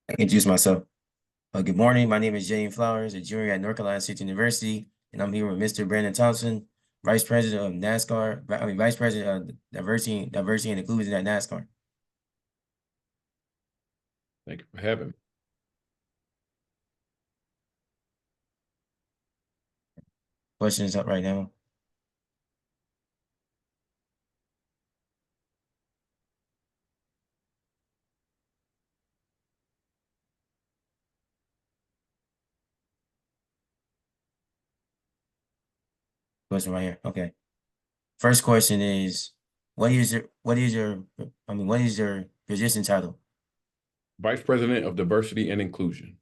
I can introduce myself. Good morning. My name is Jaden Flowers, a junior at North Carolina State University, and I'm here with Mr. Brandon Thompson, Vice President of NASCAR. Vice President of Diversity and Inclusion at NASCAR. Thank you for having me. Questions up right now? Question right here. Okay. First question is, what is your position title? Vice President of Diversity and Inclusion.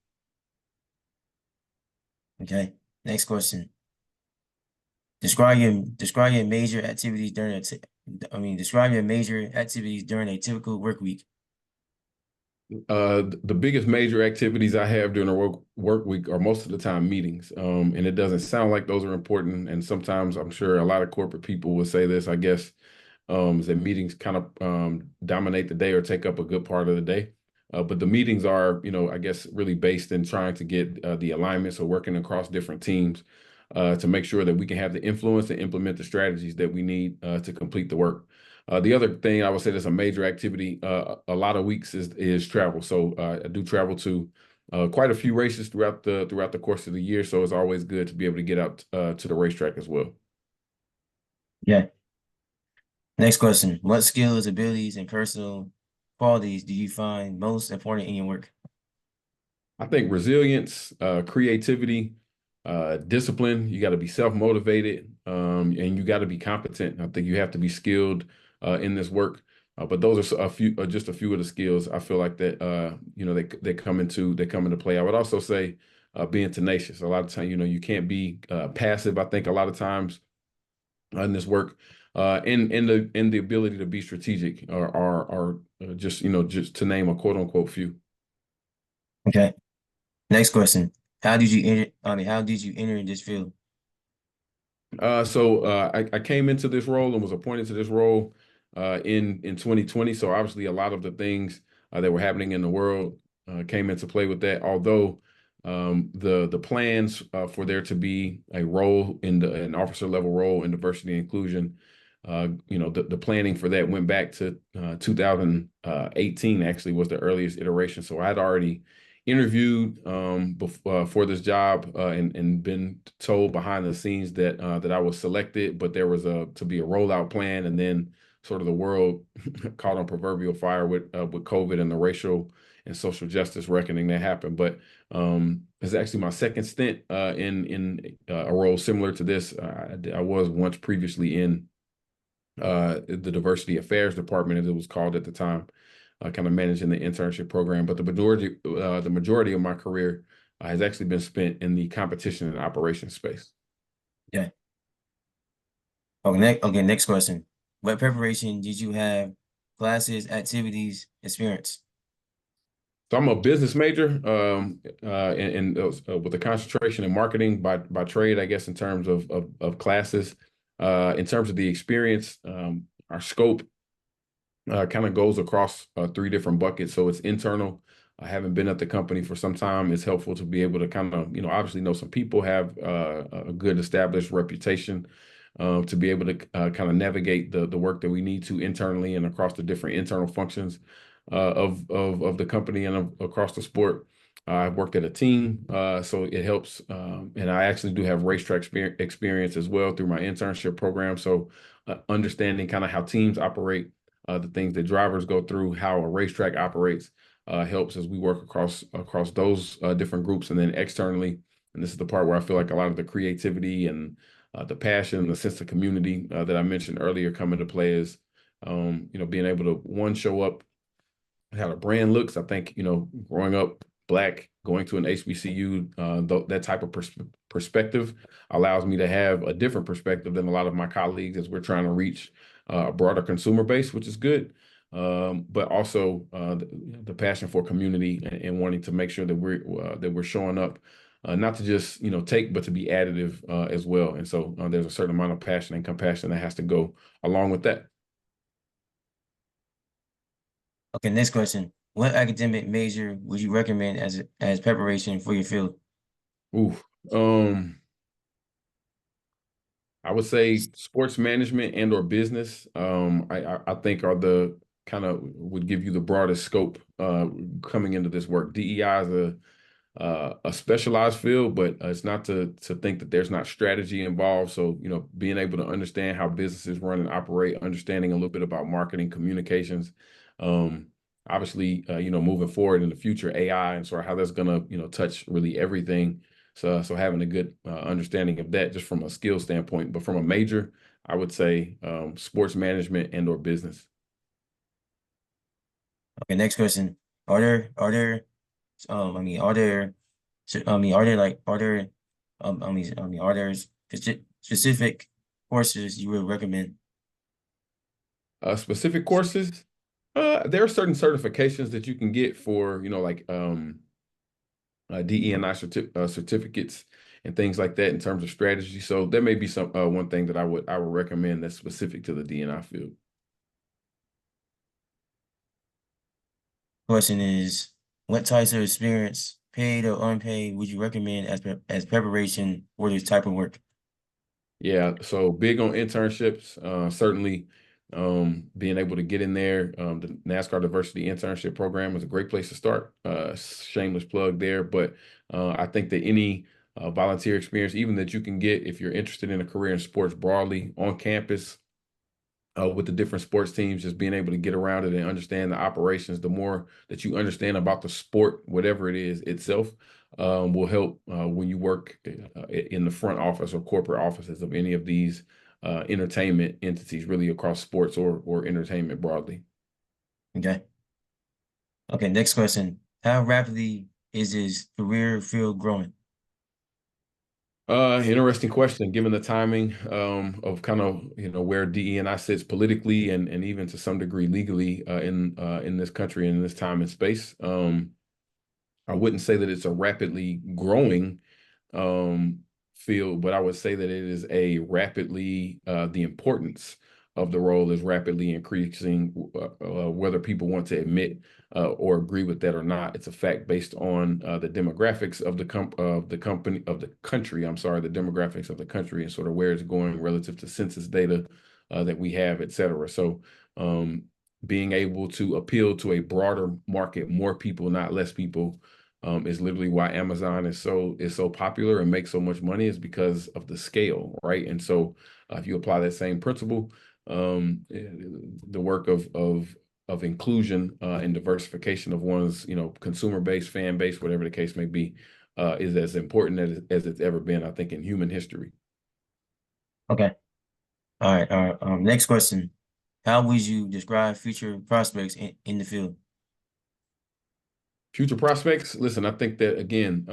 Okay. Next question. Describe your major activities during describe your major activities during a typical work week. The biggest major activities I have during a work week are most of the time meetings. And it doesn't sound like those are important. And sometimes I'm sure a lot of corporate people will say this, I guess, is that meetings kind of dominate the day or take up a good part of the day. But the meetings are, I guess, really based in trying to get the alignment. So working across different teams to make sure that we can have the influence and implement the strategies that we need to complete the work. The other thing I would say that's a major activity a lot of weeks is travel. So I do travel to quite a few races throughout the course of the year. So it's always good to be able to get out to the racetrack as well. Yeah. Next question. What skills, abilities, and personal qualities do you find most important in your work? I think resilience, creativity, discipline. You got to be self-motivated, and you got to be competent. I think you have to be skilled in this work. But those are just a few of the skills I feel like that they come into play. I would also say being tenacious. A lot of times, you can't be passive. I think a lot of times in this work, in the ability to be strategic, or just just to name a quote unquote few. Okay. Next question. How did you enter in this field? I came into this role and was appointed to this role in 2020. So obviously a lot of the things that were happening in the world came into play with that. Although the plans for there to be a role in an officer level role in diversity and inclusion, the planning for that went back to 2018 actually was the earliest iteration. So I had already interviewed for this job and been told behind the scenes that I was selected, but there was to be a rollout plan, and then sort of the world caught on proverbial fire with COVID and the racial and social justice reckoning that happened. But it's actually my second stint in a role similar to this. I was once previously in the Diversity Affairs Department, as it was called at the time, kind of managing the internship program. But the majority of my career has actually been spent in the competition and operations space. Yeah. Okay, next question. What preparation did you have? Classes, activities, experience? So I'm a business major, and with a concentration in marketing by trade, I guess, in terms of classes. In terms of the experience, our scope kind of goes across three different buckets. So it's internal. I haven't been at the company for some time. It's helpful to be able to kind of, obviously know some people, have a good established reputation, to be able to kind of navigate the work that we need to internally and across the different internal functions of the company and across the sport. I've worked at a team, so it helps. And I actually do have racetrack experience as well through my internship program. So understanding kind of how teams operate, the things that drivers go through, how a racetrack operates, helps as we work across those different groups. And then externally, and this is the part where I feel like a lot of the creativity and the passion, the sense of community that I mentioned earlier come into play is, being able to show up, how the brand looks. I think, growing up Black, going to an HBCU, that type of perspective allows me to have a different perspective than a lot of my colleagues as we're trying to reach a broader consumer base, which is good. But also the passion for community and wanting to make sure that we're showing up, not to just take, but to be additive as well. And so there's a certain amount of passion and compassion that has to go along with that. Okay, next question. what academic major would you recommend as preparation for your field? Ooh, um, I would say sports management and or business. I think are the kind of would give you the broadest scope coming into this work. DEI is a specialized field, but it's not to think that there's not strategy involved. So, being able to understand how businesses run and operate, understanding a little bit about marketing, communications, um, obviously, moving forward in the future, AI and sort of how that's gonna, touch really everything. So having a good understanding of that just from a skill standpoint, but from a major, I would say sports management and or business. Okay, next question. Are there I mean, are there, I mean, are there like, are there, are there specific courses you would recommend? Specific courses, there are certain certifications that you can get for, like DE&I certificates and things like that in terms of strategy. So there may be some one thing that I would recommend that's specific to the D&I field. Question is, what types of experience, paid or unpaid, would you recommend as preparation for this type of work? Yeah, so big on internships. Certainly, being able to get in there. The NASCAR Diversity Internship Program is a great place to start. Shameless plug there, but I think that any volunteer experience, even that you can get if you're interested in a career in sports broadly on campus, with the different sports teams, just being able to get around it and understand the operations, the more that you understand about the sport, whatever it is itself, will help when you work in the front office or corporate offices of any of these entertainment entities, really across sports or entertainment broadly. Okay. Okay, next question. How rapidly is this career field growing? Interesting question, given the timing of kind of where DE&I sits politically and even to some degree legally in this country and in this time and space. I wouldn't say that it's a rapidly growing um, field, but I would say that it is a rapidly, the importance of the role is rapidly increasing, whether people want to admit or agree with that or not. It's a fact based on the demographics of the company of the country. I'm sorry, the demographics of the country and sort of where it's going relative to census data that we have, et cetera. So being able to appeal to a broader market, more people, not less people, is literally why Amazon is so popular and makes so much money is because of the scale, right? And so if you apply that same principle, the work of inclusion and diversification of one's consumer base, fan base, whatever the case may be, is as important as it's ever been, I think, in human history. Okay. All right. All right. Next question. How would you describe future prospects in the field? Future prospects, listen, I think that again,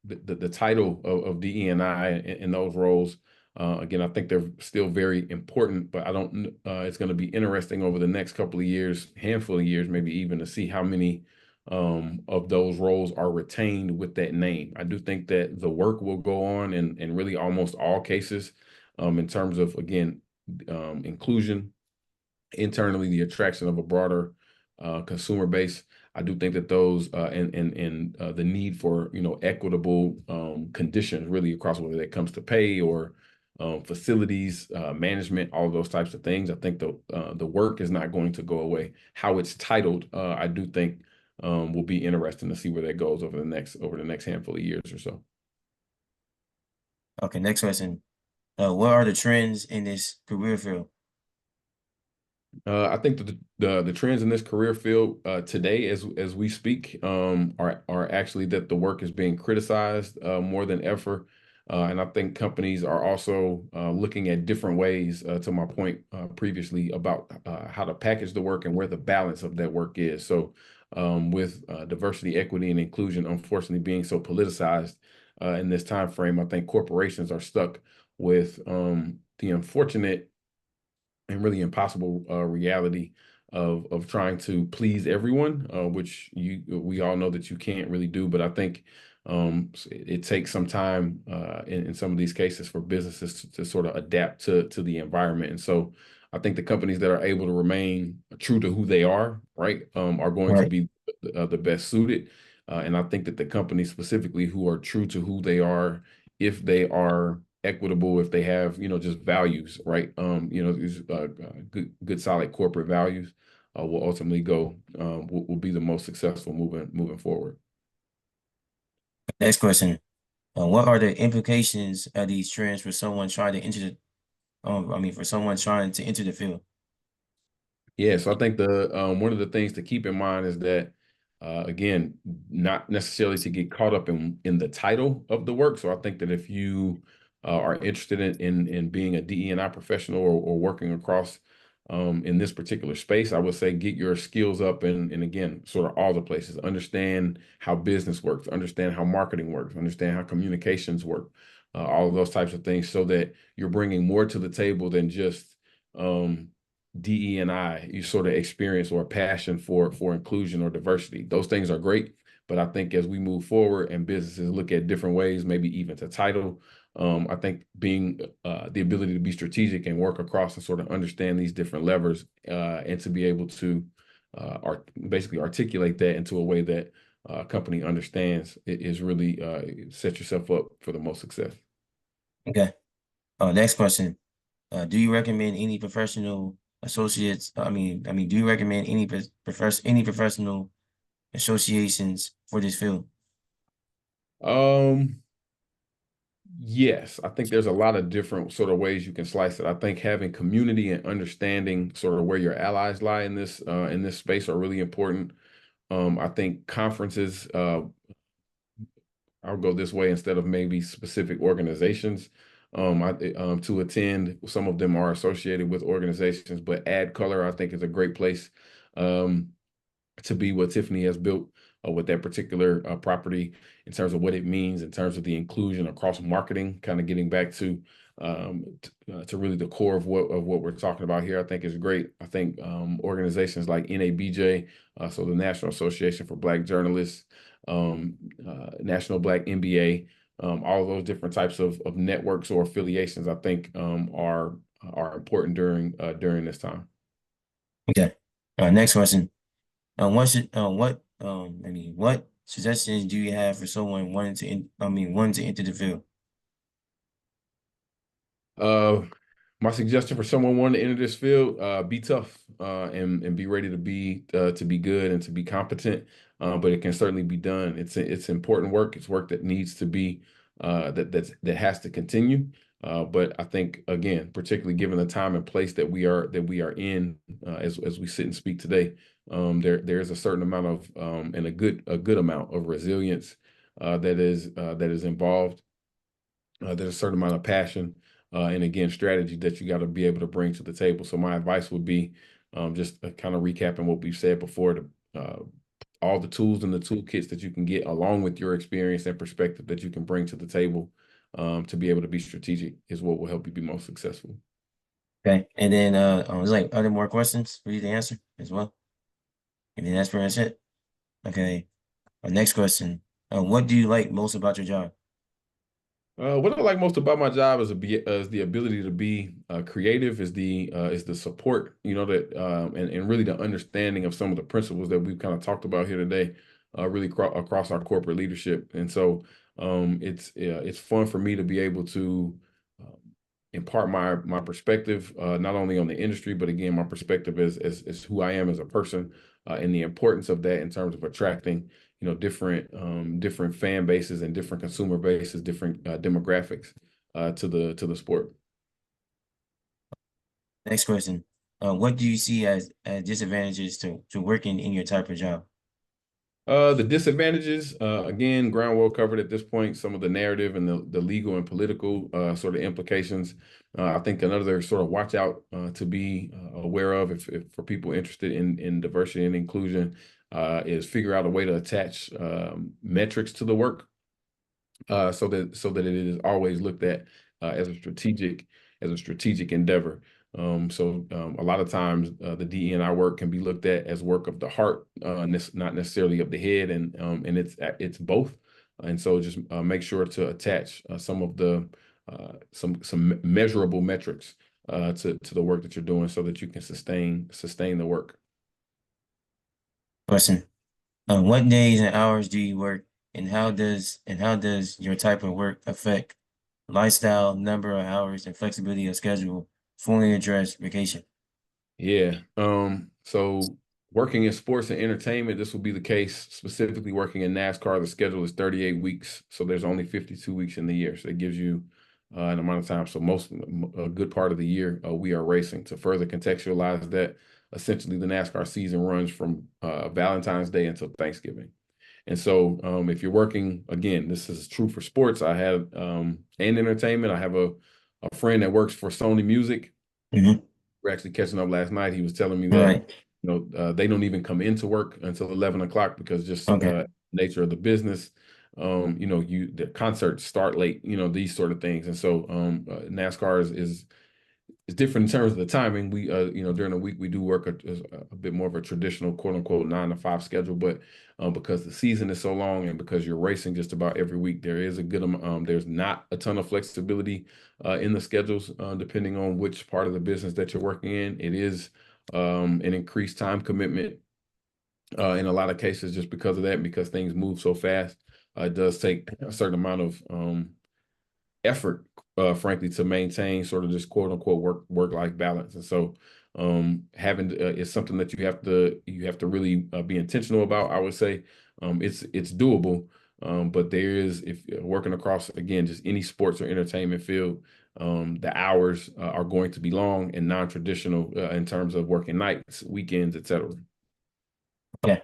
the title of DE&I in those roles, again, I think they're still very important, but I don't. It's going to be interesting over the next couple of years, handful of years, maybe even to see how many of those roles are retained with that name. I do think that the work will go on in really almost all cases, in terms of again inclusion internally, the attraction of a broader consumer base. I do think that those and the need for equitable conditions really across whether that comes to pay or facilities management, all of those types of things. I think the work is not going to go away. How it's titled, I do think will be interesting to see where that goes over the next handful of years or so. Okay. Next question. What are the trends in this career field? I think that the trends in this career field today, as we speak, are actually that the work is being criticized more than ever, and I think companies are also looking at different ways. To my point previously about how to package the work and where the balance of that work is. So, with diversity, equity, and inclusion, unfortunately being so politicized in this time frame, I think corporations are stuck with the unfortunate and really impossible reality of trying to please everyone, which we all know that you can't really do. But I think it takes some time in some of these cases for businesses to sort of adapt to the environment. And so I think the companies that are able to remain true to who they are, right, are going to Right. be the best suited. And I think that the companies specifically who are true to who they are, if they are equitable, if they have, just values, right, these good solid corporate values, will ultimately will be the most successful moving forward. Next question. What are the implications of these trends for someone trying to enter for someone trying to enter the field? Yeah, so I think the one of the things to keep in mind is that again, not necessarily to get caught up in the title of the work. So I think that if you are interested in being a DE&I professional or working across in this particular space, I would say get your skills up and again, sort of all the places. Understand how business works, understand how marketing works, understand how communications work, all of those types of things, so that you're bringing more to the table than just DE&I, you sort of experience or passion for inclusion or diversity. Those things are great, but I think as we move forward and businesses look at different ways, maybe even to title, I think being the ability to be strategic and work across and sort of understand these different levers and to be able to basically articulate that into a way that a company understands is really set yourself up for the most success. Okay. Next question. Do you recommend any professional associates? Do you recommend any professional associations for this field? Um, Yes, I think there's a lot of different sort of ways you can slice it. I think having community and understanding sort of where your allies lie in this space are really important. I think conferences, I'll go this way instead of maybe specific organizations. To attend. Some of them are associated with organizations, but Add Color, I think, is a great place. Um, to be what Tiffany has built with that particular property in terms of what it means in terms of the inclusion across marketing, kind of getting back to really the core of what we're talking about here. I think is great. I think organizations like NABJ, so the National Association for Black Journalists, National Black MBA, all of those different types of networks or affiliations, I think are important during this time. Okay. Next question. What suggestions do you have for someone wanting to enter the field? Uh, my suggestion for someone wanting to enter this field, be tough and be ready to be good and to be competent. But it can certainly be done. It's important work. It's work that needs to be that has to continue. But I think again, particularly given the time and place that we are in as we sit and speak today, there's a certain amount of and a good amount of resilience that is involved. There's a certain amount of passion and again strategy that you got to be able to bring to the table. So my advice would be just kind of recapping what we've said before: all the tools and the toolkits that you can get, along with your experience and perspective that you can bring to the table to be able to be strategic, is what will help you be most successful. Okay. And then there's like other more questions for you to answer as well. And then that's pretty much it. Okay. Next question. What do you like most about your job? What I like most about my job is the ability to be creative, is the support, and really the understanding of some of the principles that we've kind of talked about here today, really across our corporate leadership. And so it's fun for me to be able to um, impart my perspective, not only on the industry, but again, my perspective as who I am as a person, and the importance of that in terms of attracting different fan bases and different consumer bases, different demographics to the sport. Next question. What do you see as disadvantages to working in your type of job? The disadvantages, again, ground well covered at this point, some of the narrative and the legal and political sort of implications. I think another sort of watch out to be aware of if for people interested in diversity and inclusion is figure out a way to attach metrics to the work so that it is always looked at as a strategic endeavor. A lot of times the DE&I work can be looked at as work of the heart, not necessarily of the head, and it's both. And so just make sure to attach some of the some measurable metrics to the work that you're doing so that you can sustain the work. Question. What days and hours do you work, and how does your type of work affect lifestyle, number of hours, and flexibility of schedule? Fully address vacation. Yeah. So working in sports and entertainment, this will be the case. Specifically working in NASCAR, the schedule is 38 weeks. So there's only 52 weeks in the year. So it gives you an amount of time. So a good part of the year, we are racing. To further contextualize that, essentially the NASCAR season runs from Valentine's Day until Thanksgiving. And so if you're working, again, this is true for sports. I have and entertainment. I have a friend that works for Sony Music. Mm-hmm. We're actually catching up last night. He was telling me that, Right. they don't even come into work until 11 o'clock because just Okay. nature of the business. The concerts start late, these sort of things. And so NASCAR is it's different in terms of the timing. We, during the week we do work a bit more of a traditional quote unquote 9 to 5 schedule, but because the season is so long and because you're racing just about every week, there is a good there's not a ton of flexibility in the schedules, depending on which part of the business that you're working in. It is an increased time commitment in a lot of cases just because of that, because things move so fast. It does take a certain amount of effort, frankly, to maintain sort of this quote unquote work life balance. And so, having it's something that you have to really be intentional about. I would say, it's doable, but there is, if working across again just any sports or entertainment field, the hours are going to be long and non-traditional in terms of working nights, weekends, etc. Okay.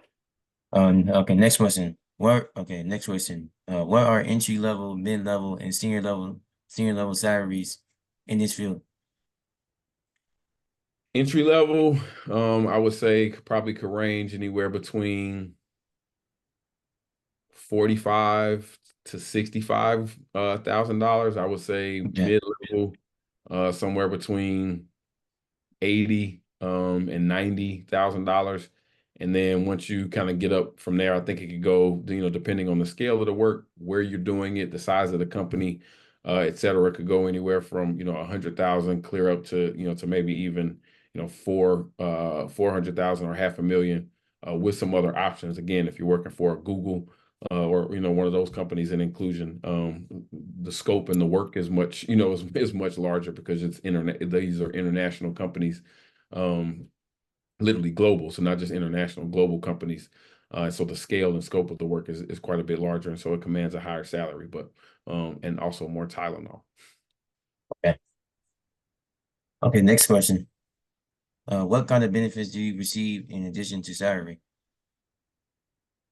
Okay. Next question. Next question. What are entry level, mid level, and senior level salaries in this field? Entry level, I would say probably could range anywhere between 45 to 65 $1,000. I would say Okay. mid-level, somewhere between 80 and $90,000. And then once you kind of get up from there, I think it could go, depending on the scale of the work, where you're doing it, the size of the company, et cetera, it could go anywhere from, 100,000 clear up to, to maybe even, 400,000 or 500,000, with some other options. Again, if you're working for Google, or one of those companies in inclusion, the scope and the work is much is much larger because it's internet. These are international companies, um, literally global, so not just international, global companies. So the scale and scope of the work is quite a bit larger, and so it commands a higher salary, but and also more Tylenol. Okay. Okay. Next question. What kind of benefits do you receive in addition to salary?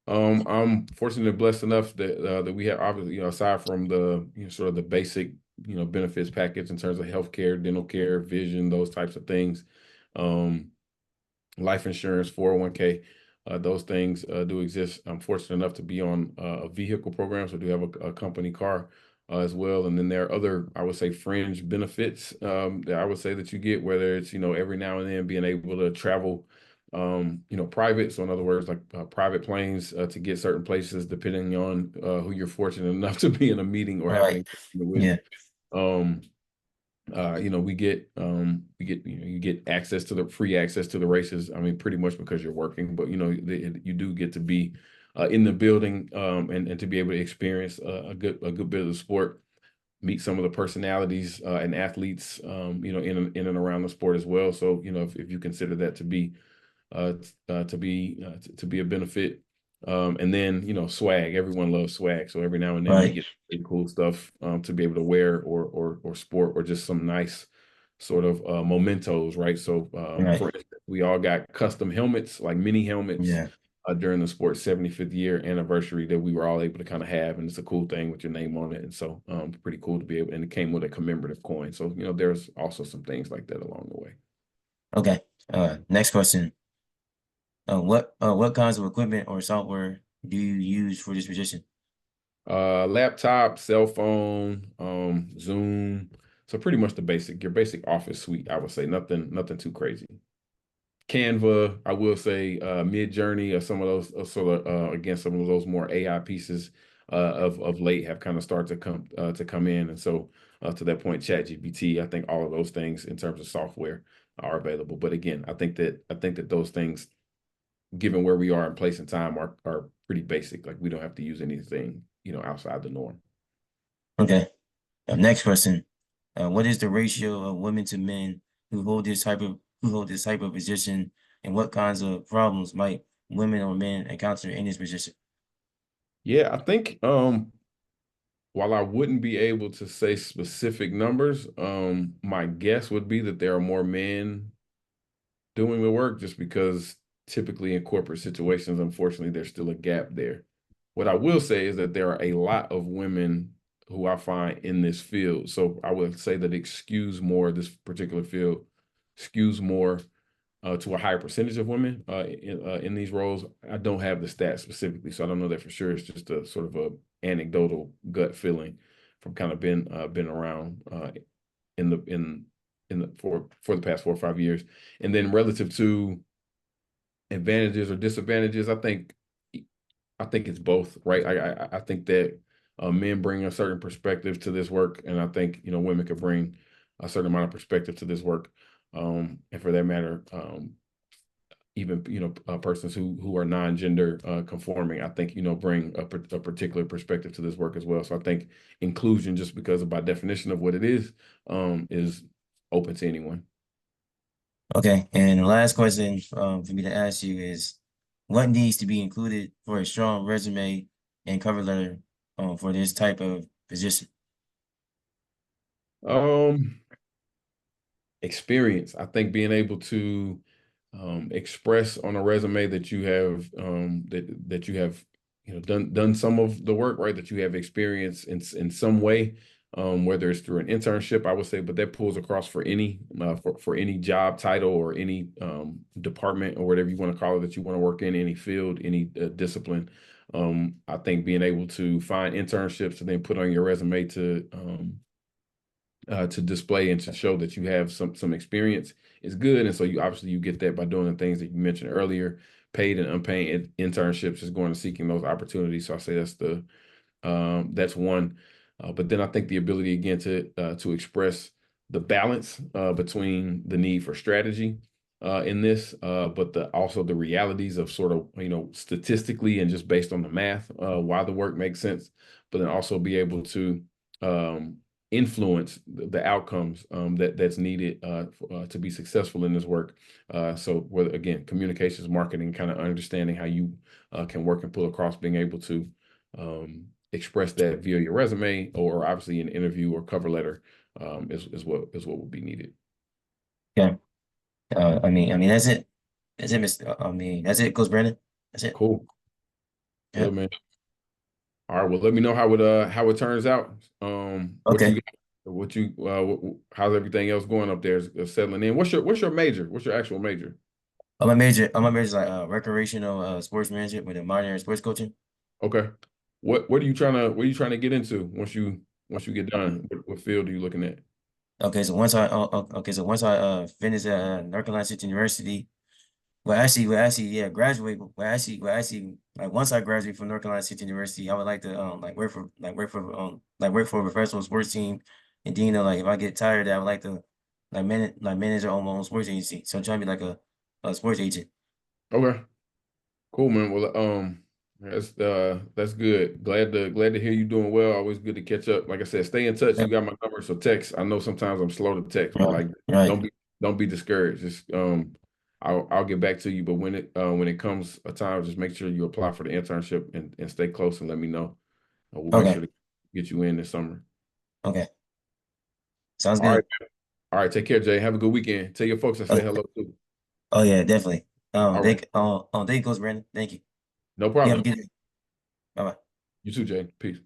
I'm fortunate and blessed enough that we have, obviously, aside from the sort of the basic benefits package in terms of healthcare, dental care, vision, those types of things, um, life insurance, 401k, those things do exist. I'm fortunate enough to be on a vehicle program, so I do have a company car as well. And then there are other, I would say, fringe benefits that I would say that you get, whether it's every now and then being able to travel, private. So in other words, like private planes to get certain places, depending on who you're fortunate enough to be in a meeting or have an Right. engagement with. Yeah. Um, you get access to the free access to the races. I mean, pretty much because you're working, but you do get to be in the building, and to be able to experience a good bit of the sport, meet some of the personalities and athletes, in and around the sport as well. So, if you consider that to be to be a benefit. And then, swag. Everyone loves swag. So every now and then we Right. get pretty cool stuff to be able to wear or sport, or just some nice sort of mementos, right? So Right. for instance, we all got custom helmets, like mini helmets, Yeah. during the sport's 75th year anniversary that we were all able to kind of have. And it's a cool thing with your name on it. And so pretty cool to be able, and it came with a commemorative coin. So, there's also some things like that along the way. Okay. Next question. What kinds of equipment or software do you use for this position? Laptop, cell phone, Zoom. So pretty much your basic office suite, I would say. Nothing too crazy. Canva, I will say, Mid-Journey, or some of those, again, some of those more AI pieces of late have kind of started to come in. And so to that point, ChatGPT. I think all of those things in terms of software are available. But again, I think that those things, given where we are in place and time, are pretty basic. Like we don't have to use anything, outside the norm. Okay. Next question. What is the ratio of women to men who hold this type of position, and what kinds of problems might women or men encounter in this position? Yeah, I think while I wouldn't be able to say specific numbers, my guess would be that there are more men doing the work just because typically in corporate situations, unfortunately, there's still a gap there. What I will say is that there are a lot of women who I find in this field. So I would say that it skews more, this particular field skews more to a higher percentage of women in these roles. I don't have the stats specifically, so I don't know that for sure. It's just a sort of a anecdotal gut feeling from kind of been around in the for the past 4 or 5 years. And then relative to advantages or disadvantages, I think it's both, right? I think that men bring a certain perspective to this work, and I think women could bring a certain amount of perspective to this work, and for that matter, even persons who are non-gender conforming, I think bring a particular perspective to this work as well. So I think inclusion, just because of by definition of what it is open to anyone. Okay. And the last question for me to ask you is, what needs to be included for a strong resume and cover letter for this type of position? Um, Experience. I think being able to express on a resume that you have that you have done some of the work, right? That you have experience in some way, whether it's through an internship, I would say, but that pulls across for any for any job title or any department or whatever you want to call it that you want to work in, any field, any discipline. I think being able to find internships and then put on your resume to display and to show that you have some experience is good. And so you obviously you get that by doing the things that you mentioned earlier. Paid and unpaid internships is going to seeking those opportunities. So I say that's one. But then I think the ability again to express the balance between the need for strategy in this, but also the realities of sort of statistically and just based on the math why the work makes sense, but then also be able to um, influence the outcomes that's needed to be successful in this work. So whether again communications, marketing, kind of understanding how you can work and pull across, being able to express that via your resume or obviously an interview or cover letter is what would be needed. Yeah. That's it. That's it, Mr. That's it, Coach Brandon. That's it. Cool. Yeah. Good, man. All right. Well, let me know how it turns out. What Okay. you how's everything else going up there? Is settling in? What's your major? What's your actual major? I'm a major is like recreational sports management with a minor in sports coaching. Okay. What are you trying to get into once you get done? What field are you looking at? Okay, so once I finish at North Carolina State University, well actually yeah graduate. Well actually like once I graduate from North Carolina State University, I would like to like work for a professional sports team, and then like if I get tired, I would like to manage my own sports agency. So I'm trying to be like a sports agent. Okay. Cool, man. Well, that's good. Glad to hear you doing well. Always good to catch up. Like I said, stay in touch. You Yep. got my number, so text. I know sometimes I'm slow to text, but Right, like right. don't be discouraged. Just I'll get back to you. But when it comes a time, just make sure you apply for the internship and stay close and let me know. We'll make sure Okay, to get you in this summer. okay. Sounds All right. good. All right. Take care, Jay. Have a good weekend. Tell your folks I say Okay. hello too. Oh yeah, definitely. All right. Thank you, Coach Brandon. Thank you. No You have a problem. good day. Bye bye. You too, Jay. Peace.